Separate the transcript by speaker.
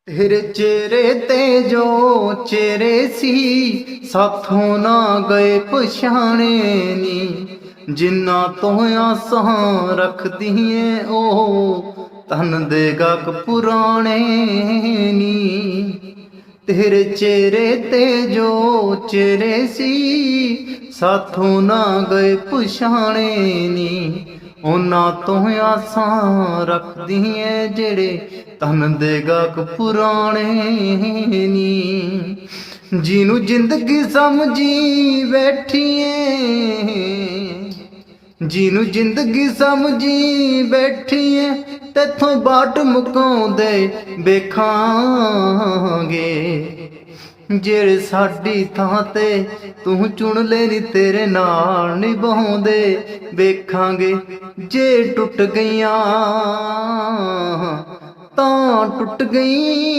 Speaker 1: तेरे चेहरे ते जो चेहरे सी साथों ना गए पछाने नी जिन्ना तो आसां रख दिए ओ तन देगा पुराने नी। तेरे चेहरे ते जो चेहरे सी साथों ना गए पछाने नी ਉਹਨਾਂ ਤੋਂ ਆਸਾਂ ਰੱਖਦੀ ਏ ਜਿਹੜੇ ਤਨ ਦੇ ਗਾਹਕ ਪੁਰਾਣੇ ਨੀ। ਜਿਹਨੂੰ ਜ਼ਿੰਦਗੀ ਸਮਝੀ ਬੈਠੀਏ, ਜਿਹਨੂੰ ਜ਼ਿੰਦਗੀ ਸਮਝੀ ਬੈਠੀਏ ਤੇਥੋਂ ਬਾਟ ਮੁਕਾਉਂਦੇ ਵੇਖਾਂਗੇ। ਜਿਹੜੇ ਸਾਡੀ ਥਾਂ ਤੇ ਤੂੰ ਚੁਣ ਲੈ ਨੀ ਤੇਰੇ ਨਾਲ ਨਿਭਾਉਂਦੇ ਵੇਖਾਂਗੇ। ਜੇ ਟੁੱਟ ਗਈਆਂ ਤਾਂ ਟੁੱਟ ਗਈ